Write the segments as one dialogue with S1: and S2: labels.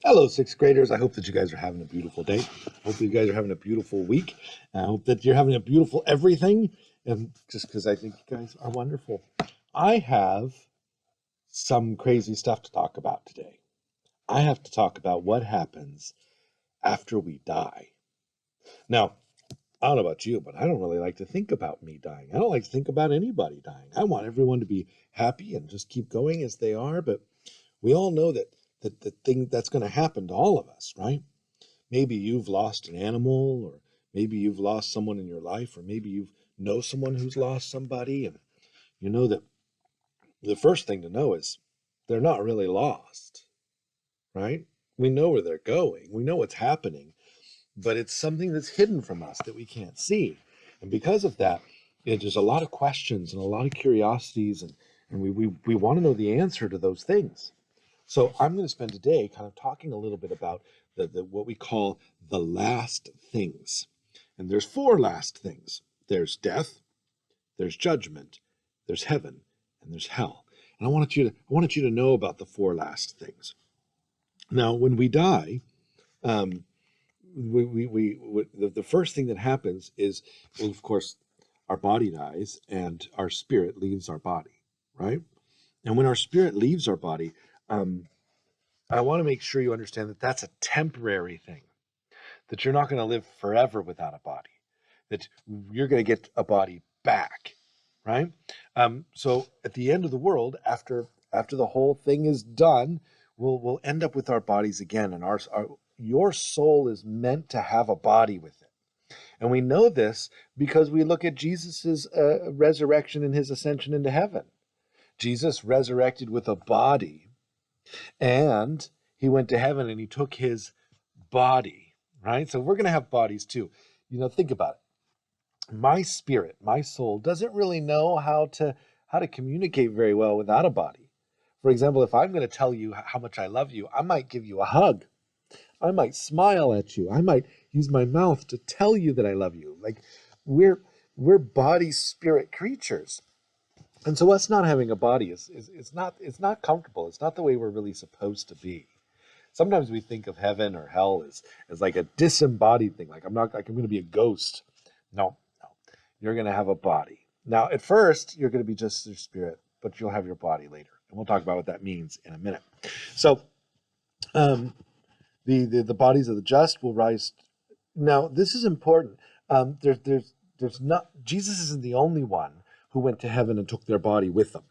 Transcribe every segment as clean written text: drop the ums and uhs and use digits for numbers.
S1: Hello, sixth graders. I hope that you guys are having a beautiful day. I hope you guys are having a beautiful week. I hope that you're having a beautiful everything. And just because I think you guys are wonderful. I have some crazy stuff to talk about today. I have to talk about what happens after we die. Now, I don't know about you, but I don't really like to think about me dying. I don't like to think about anybody dying. I want everyone to be happy and just keep going as they are. But we all know that the thing that's going to happen to all of us, right? Maybe you've lost an animal, or maybe you've lost someone in your life, or maybe you know someone who's lost somebody, and you know that the first thing to know is they're not really lost, right? We know where they're going, we know what's happening, but it's something that's hidden from us that we can't see. And because of that, there's a lot of questions and a lot of curiosities, and we want to know the answer to those things. So I'm going to spend today kind of talking a little bit about the what we call the last things. And there's four last things. There's death, there's judgment, there's heaven, and there's hell. And I wanted you to know about the four last things. Now, when we die, um, the first thing that happens is, well, of course, our body dies and our spirit leaves our body, right? And when our spirit leaves our body, um, I want to make sure you understand that that's a temporary thing, that you're not going to live forever without a body, that you're going to get a body back, right? So at the end of the world, after the whole thing is done, we'll end up with our bodies again, and your soul is meant to have a body with it. And we know this because we look at Jesus's resurrection and his ascension into heaven. Jesus resurrected with a body, and he went to heaven and he took his body, right? So we're going to have bodies too. Think about it. My spirit, my soul doesn't really know how to communicate very well without a body. For example, if I'm going to tell you how much I love you, I might give you a hug. I might smile at you. I might use my mouth to tell you that I love you. Like we're body spirit creatures. And so us not having a body is not comfortable. It's not the way we're really supposed to be. Sometimes we think of heaven or hell as like a disembodied thing. Like I'm going to be a ghost. No, no. You're going to have a body. Now, at first, you're going to be just your spirit, but you'll have your body later. And we'll talk about what that means in a minute. So, um, the bodies of the just will rise. Now, this is important. There's not, Jesus isn't the only one who went to heaven and took their body with them.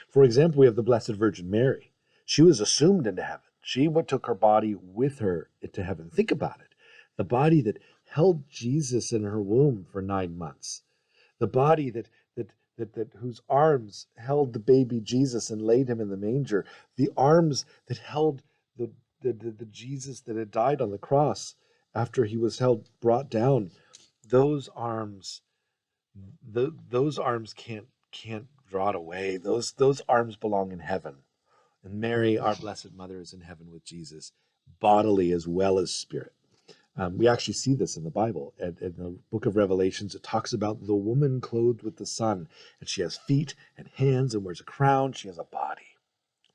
S1: For example, we have the Blessed Virgin Mary. She was assumed into heaven. She took her body with her into heaven. Think about it. The body that held Jesus in her womb for 9 months. The body that whose arms held the baby Jesus and laid him in the manger. The arms that held the Jesus that had died on the cross after he was brought down. Those arms, those arms can't draw it away. Those arms belong in heaven. And Mary, our Blessed Mother, is in heaven with Jesus, bodily as well as spirit. We actually see this in the Bible. In the book of Revelations, it talks about the woman clothed with the sun, and she has feet and hands and wears a crown. She has a body,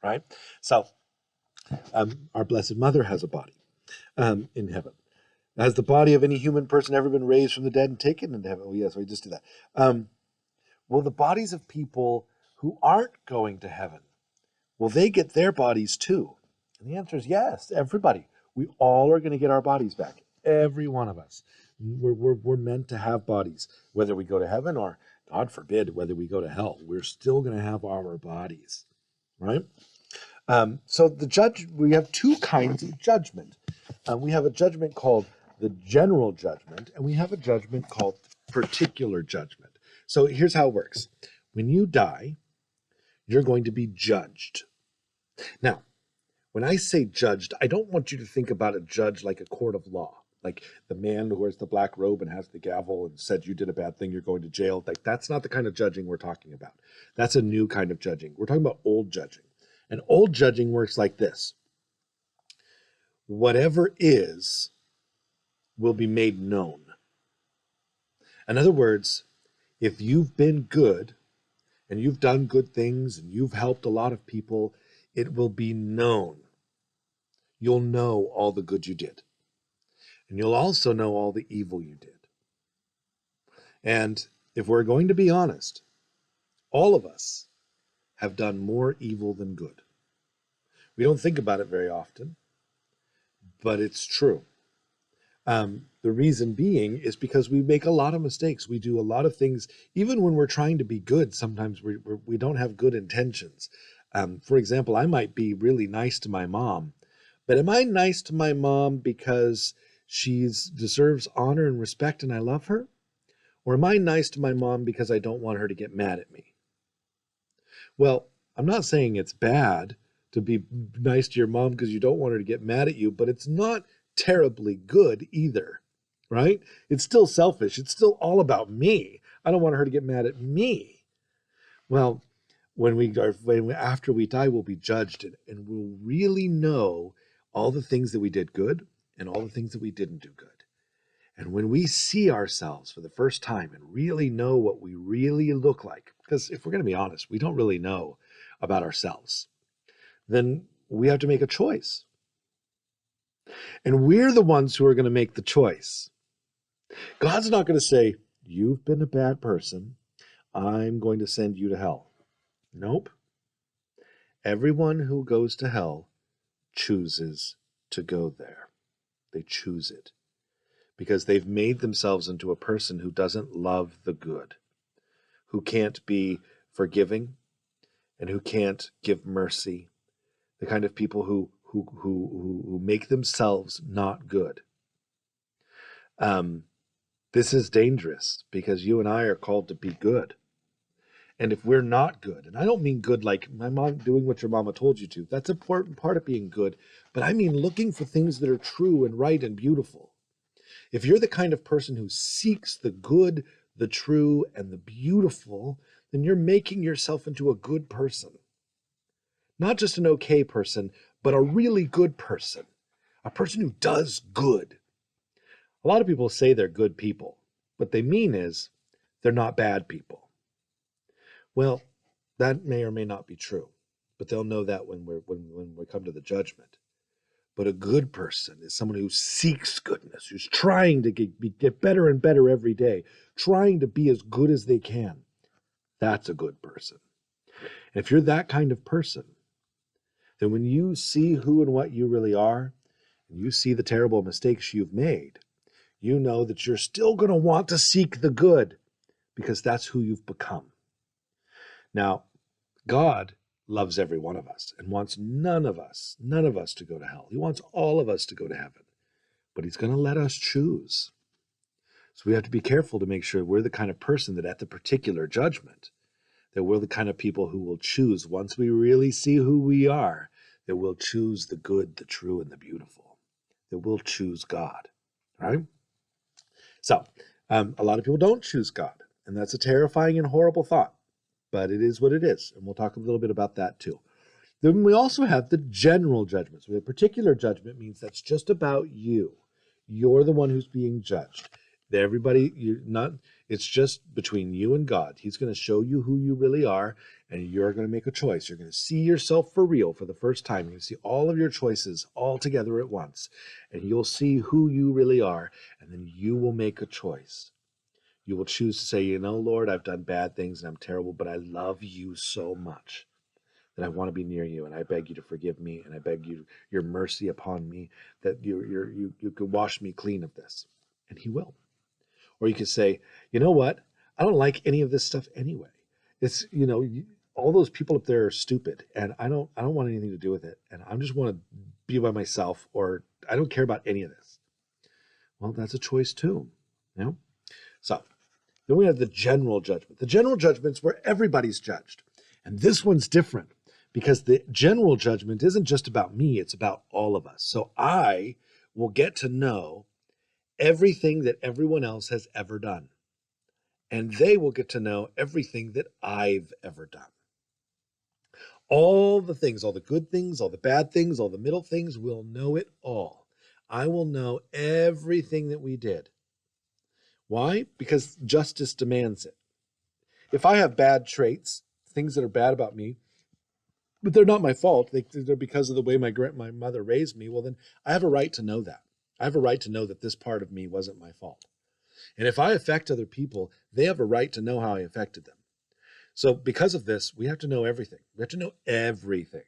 S1: right? So our Blessed Mother has a body in heaven. Has the body of any human person ever been raised from the dead and taken into heaven? Oh, yes, we just did that. Will the bodies of people who aren't going to heaven, will they get their bodies too? And the answer is yes, everybody. We all are going to get our bodies back. Every one of us. We're meant to have bodies. Whether we go to heaven or, God forbid, whether we go to hell, we're still going to have our bodies, right? So we have two kinds of judgment. We have a judgment called the general judgment, and we have a judgment called particular judgment. So here's how it works. When you die, you're going to be judged. Now, when I say judged, I don't want you to think about a judge like a court of law, like the man who wears the black robe and has the gavel and said you did a bad thing, you're going to jail. Like that's not the kind of judging we're talking about. That's a new kind of judging. We're talking about old judging. And old judging works like this. Whatever is will be made known. In other words, if you've been good and you've done good things and you've helped a lot of people, it will be known. you'll know all the good you did. And you'll also know all the evil you did. And if we're going to be honest, all of us have done more evil than good. We don't think about it very often, but it's true. The reason being is because we make a lot of mistakes. We do a lot of things, even when we're trying to be good, sometimes we don't have good intentions. For example, I might be really nice to my mom, but am I nice to my mom because she deserves honor and respect and I love her? Or am I nice to my mom because I don't want her to get mad at me? Well, I'm not saying it's bad to be nice to your mom because you don't want her to get mad at you, but it's not terribly good either, right? It's still selfish. It's still all about me. I don't want her to get mad at me. Well, after we die, we'll be judged and we'll really know all the things that we did good and all the things that we didn't do good. And when we see ourselves for the first time and really know what we really look like, because if we're going to be honest, we don't really know about ourselves, then we have to make a choice. And we're the ones who are going to make the choice. God's not going to say, you've been a bad person, I'm going to send you to hell. Nope. Everyone who goes to hell chooses to go there. They choose it because they've made themselves into a person who doesn't love the good, who can't be forgiving, and who can't give mercy, the kind of people who make themselves not good. This is dangerous because you and I are called to be good. And if we're not good, and I don't mean good like my mom doing what your mama told you to, that's an important part of being good, but I mean looking for things that are true and right and beautiful. If you're the kind of person who seeks the good, the true, and the beautiful, then you're making yourself into a good person. Not just an okay person, but a really good person. A person who does good. A lot of people say they're good people. What they mean is they're not bad people. Well, that may or may not be true, but they'll know that when we come to the judgment. But a good person is someone who seeks goodness, who's trying to get better and better every day, trying to be as good as they can. That's a good person. And if you're that kind of person, then when you see who and what you really are, and you see the terrible mistakes you've made, you know that you're still going to want to seek the good because that's who you've become. Now, God loves every one of us and wants none of us to go to hell. He wants all of us to go to heaven, but he's going to let us choose. So we have to be careful to make sure we're the kind of person that at the particular judgment, that we're the kind of people who will choose, once we really see who we are, that we'll choose the good, the true, and the beautiful, that we'll choose God, right? So a lot of people don't choose God, and that's a terrifying and horrible thought, but it is what it is, and we'll talk a little bit about that too. Then we also have the general judgments. The particular judgment means that's just about you. You're the one who's being judged. Everybody, you're not. It's just between you and God. He's going to show you who you really are, and you're going to make a choice. You're going to see yourself for real for the first time. You're going to see all of your choices all together at once, and you'll see who you really are, and then you will make a choice. You will choose to say, you know, Lord, I've done bad things and I'm terrible, but I love you so much that I want to be near you, and I beg you to forgive me, and I beg you your mercy upon me, that you could wash me clean of this, and he will. Or you could say, you know what? I don't like any of this stuff anyway. It's, all those people up there are stupid, and I don't want anything to do with it, and I just want to be by myself, or I don't care about any of this. Well, that's a choice too, So then we have the general judgment. The general judgment's where everybody's judged, and this one's different because the general judgment isn't just about me, it's about all of us. So I will get to know everything that everyone else has ever done. And they will get to know everything that I've ever done. All the things, all the good things, all the bad things, all the middle things, we'll know it all. I will know everything that we did. Why? Because justice demands it. If I have bad traits, things that are bad about me, but they're not my fault. They're because of the way my mother raised me. Well, then I have a right to know that. I have a right to know that this part of me wasn't my fault. And if I affect other people, they have a right to know how I affected them. So because of this, we have to know everything. We have to know everything.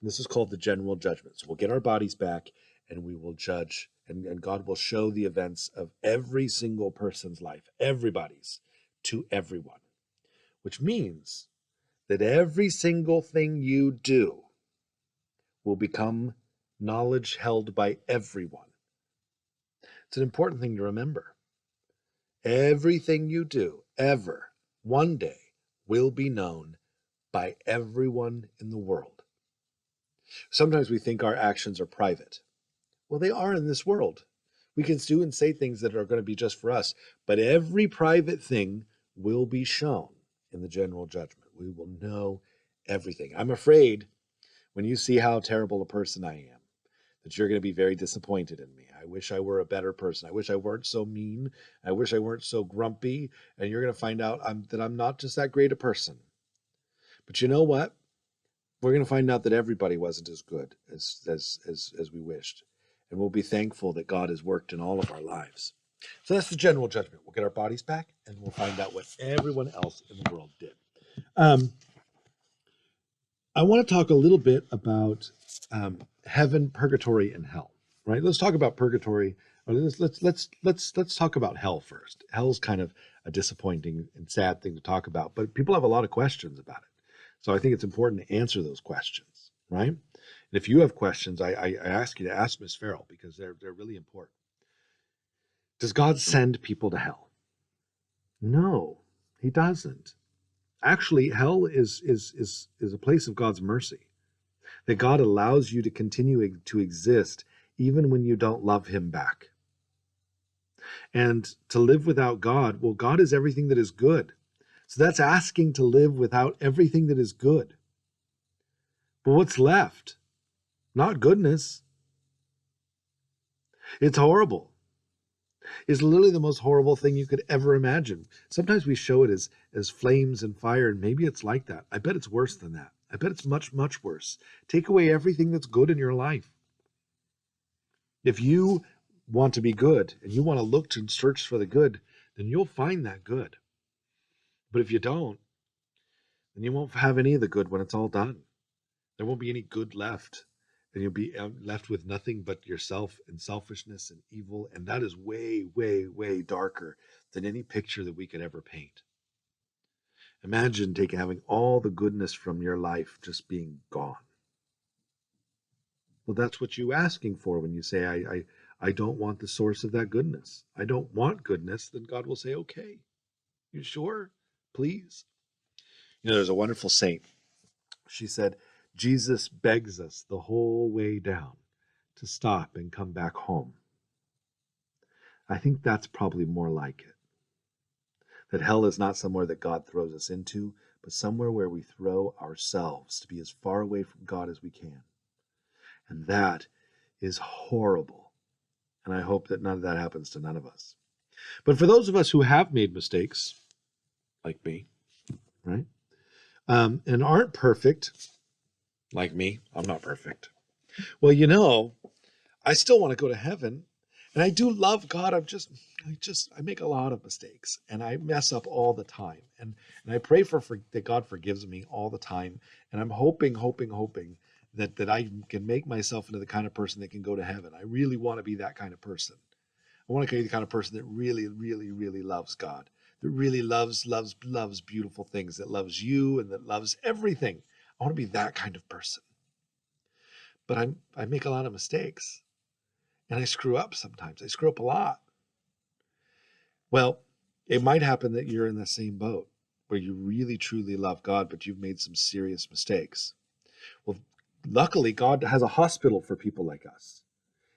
S1: And this is called the general judgment. So we'll get our bodies back and we will judge, and God will show the events of every single person's life, everybody's, to everyone, which means that every single thing you do will become knowledge held by everyone. It's an important thing to remember. Everything you do, ever, one day, will be known by everyone in the world. Sometimes we think our actions are private. Well, they are in this world. We can do and say things that are going to be just for us, but every private thing will be shown in the general judgment. We will know everything. I'm afraid when you see how terrible a person I am, that you're going to be very disappointed in me. I wish I were a better person. I wish I weren't so mean. I wish I weren't so grumpy. And you're going to find out that I'm not just that great a person. But you know what? We're going to find out that everybody wasn't as good as we wished. And we'll be thankful that God has worked in all of our lives. So that's the general judgment. We'll get our bodies back and we'll find out what everyone else in the world did. I want to talk a little bit about heaven, purgatory, and hell. Right? Let's talk about purgatory. Let's talk about hell first. Hell's kind of a disappointing and sad thing to talk about, but people have a lot of questions about it. So I think it's important to answer those questions, right? And if you have questions, I ask you to ask Miss Farrell because they're really important. Does God send people to hell? No, he doesn't. Actually, hell is a place of God's mercy. That God allows you to continue to exist even when you don't love him back. And to live without God, well, God is everything that is good. So that's asking to live without everything that is good. But what's left? Not goodness. It's horrible. It's literally the most horrible thing you could ever imagine. Sometimes we show it as flames and fire, and maybe it's like that. I bet it's worse than that. I bet it's much, much worse. Take away everything that's good in your life. If you want to be good and you want to look to search for the good, then you'll find that good. But if you don't, then you won't have any of the good when it's all done. There won't be any good left. And you'll be left with nothing but yourself and selfishness and evil. And that is way, way, way darker than any picture that we could ever paint. Imagine having all the goodness from your life just being gone. Well, that's what you're asking for when you say, I don't want the source of that goodness. I don't want goodness. Then God will say, okay, you sure? Please. There's a wonderful saint. She said, Jesus begs us the whole way down to stop and come back home. I think that's probably more like it. That hell is not somewhere that God throws us into, but somewhere where we throw ourselves to be as far away from God as we can. And that is horrible. And I hope that none of that happens to none of us. But for those of us who have made mistakes, like me, right, and aren't perfect, like me, I'm not perfect. Well, I still want to go to heaven, and I do love God. I make a lot of mistakes, and I mess up all the time, and I pray that God forgives me all the time, and I'm hoping that I can make myself into the kind of person that can go to heaven. I really want to be that kind of person. I want to be the kind of person that really, really, really loves God, that really loves beautiful things, that loves you, and that loves everything. I want to be that kind of person. But I make a lot of mistakes, and I screw up sometimes. I screw up a lot. Well, it might happen that you're in the same boat where you really, truly love God, but you've made some serious mistakes. Well, luckily, God has a hospital for people like us.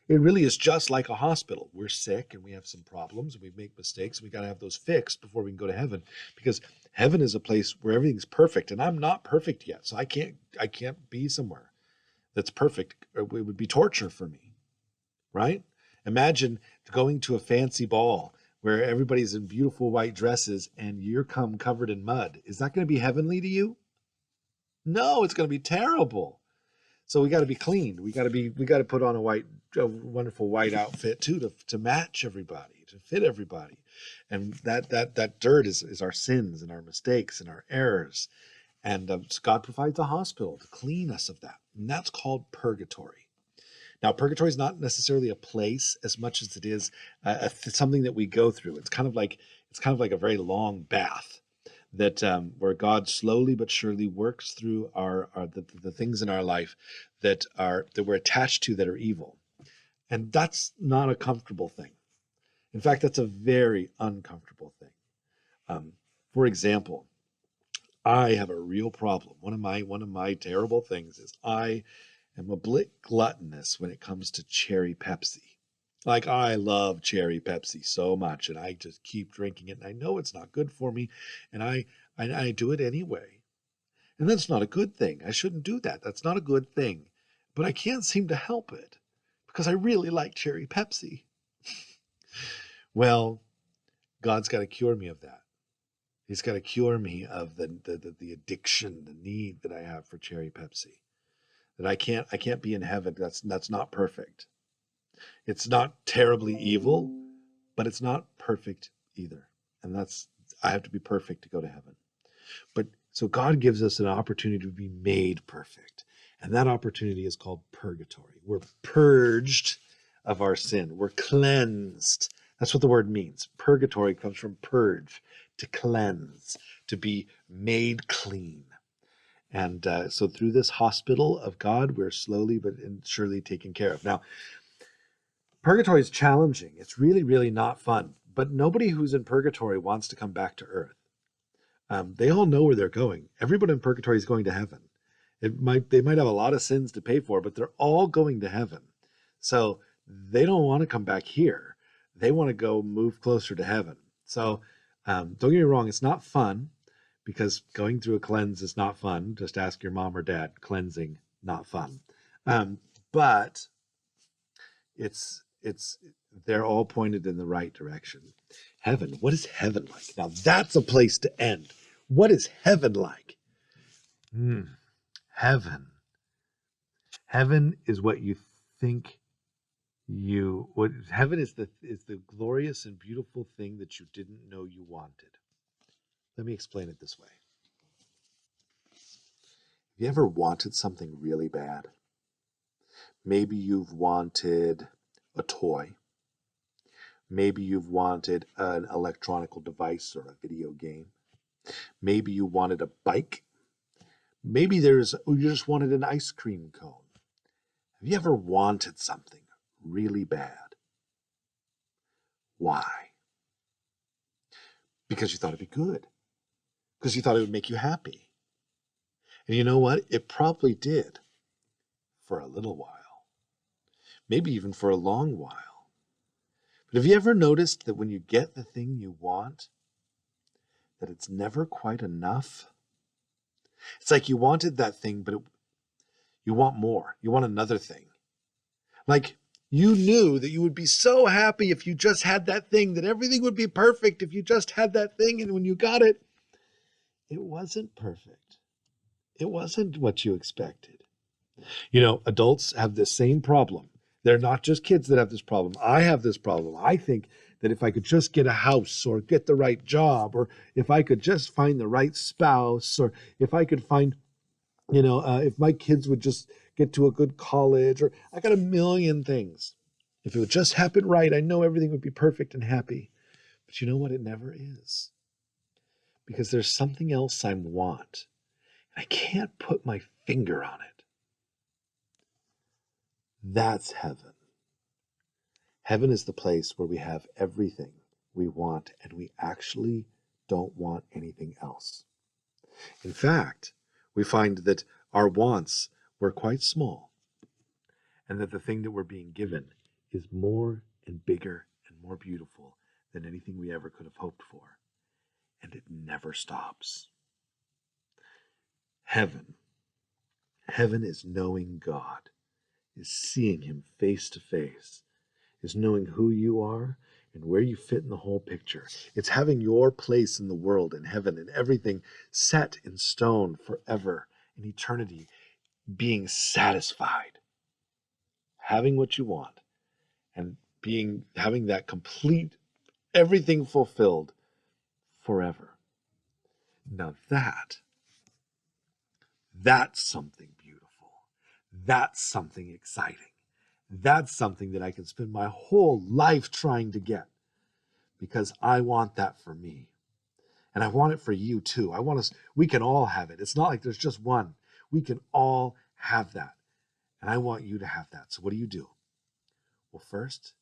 S1: It really is just like a hospital. We're sick and we have some problems and we make mistakes. We got to have those fixed before we can go to heaven, because heaven is a place where everything's perfect, and I'm not perfect yet. So I can't be somewhere that's perfect. It would be torture for me, right? Imagine going to a fancy ball where everybody's in beautiful white dresses and you're covered in mud. Is that going to be heavenly to you? No, it's going to be terrible. So we got to be clean. We got to put on a wonderful white outfit too to match everybody, to fit everybody. And that dirt is our sins and our mistakes and our errors. And so God provides a hospital to clean us of that. And that's called purgatory. Now, purgatory is not necessarily a place as much as it is something that we go through. It's kind of like a very long bath that where God slowly but surely works through the things in our life that we're attached to that are evil, and that's not a comfortable thing. In fact, that's a very uncomfortable thing. Um, for example, I have a real problem. One of my terrible things is I am a bit gluttonous when it comes to cherry Pepsi. Like, I love cherry Pepsi so much, and I just keep drinking it. And I know it's not good for me, and I do it anyway. And that's not a good thing. I shouldn't do that. That's not a good thing. But I can't seem to help it because I really like cherry Pepsi. Well, God's got to cure me of that. He's got to cure me of the addiction, the need that I have for cherry Pepsi. That I can't be in heaven. That's not perfect. It's not terribly evil, but it's not perfect either. And I have to be perfect to go to heaven. But so God gives us an opportunity to be made perfect. And that opportunity is called purgatory. We're purged of our sin. We're cleansed. That's what the word means. Purgatory comes from purge, to cleanse, to be made clean. And so through this hospital of God, we're slowly but surely taken care of. Now, purgatory is challenging. It's really, really not fun. But nobody who's in purgatory wants to come back to earth. They all know where they're going. Everybody in purgatory is going to heaven. They might have a lot of sins to pay for, but they're all going to heaven. So they don't want to come back here. They want to go move closer to heaven. So don't get me wrong, it's not fun because going through a cleanse is not fun. Just ask your mom or dad. Cleansing, not fun. But it's they're all pointed in the right direction. Heaven, what is heaven like? Now that's a place to end. What is heaven like? Heaven. Heaven is what you think what heaven is the glorious and beautiful thing that you didn't know you wanted. Let me explain it this way. Have you ever wanted something really bad? Maybe you've wanted a toy. Maybe you've wanted an electronic device or a video game. Maybe you wanted a bike. Maybe you just wanted an ice cream cone. Have you ever wanted something really bad? Why? Because you thought it'd be good. Because you thought it would make you happy. And you know what? It probably did for a little while. Maybe even for a long while. But have you ever noticed that when you get the thing you want, that it's never quite enough? It's like you wanted that thing, but you want more. You want another thing. Like you knew that you would be so happy if you just had that thing, that everything would be perfect if you just had that thing. And when you got it, it wasn't perfect. It wasn't what you expected. You know, adults have the same problem. They're not just kids that have this problem. I have this problem. I think that if I could just get a house or get the right job, or if I could just find the right spouse, or if I could find, if my kids would just get to a good college, or I got a million things. If it would just happen right, I know everything would be perfect and happy. But you know what? It never is. Because there's something else I want. I can't put my finger on it. That's heaven. Heaven is the place where we have everything we want and we actually don't want anything else. In fact, we find that our wants were quite small and that the thing that we're being given is more and bigger and more beautiful than anything we ever could have hoped for. And it never stops. Heaven. Heaven is knowing God, is seeing him face to face, is knowing who you are and where you fit in the whole picture. It's having your place in the world, in heaven, and everything set in stone forever in eternity being satisfied, having what you want, and having that complete, everything fulfilled forever. Now that's something beautiful. That's something exciting. That's something that I can spend my whole life trying to get, because I want that for me. And I want it for you too. We can all have it. It's not like there's just one. We can all have that. And I want you to have that. So what do? Well, first,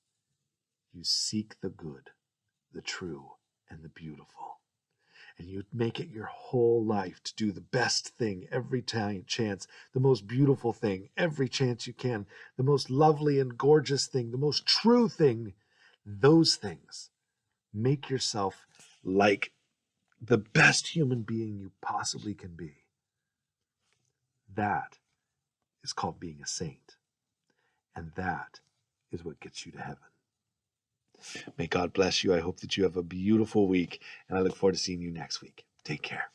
S1: you seek the good, the true, and the beautiful. And you make it your whole life to do the best thing every chance, the most beautiful thing every chance you can, the most lovely and gorgeous thing, the most true thing. Those things make yourself like the best human being you possibly can be. That is called being a saint. And that is what gets you to heaven. May God bless you. I hope that you have a beautiful week, and I look forward to seeing you next week. Take care.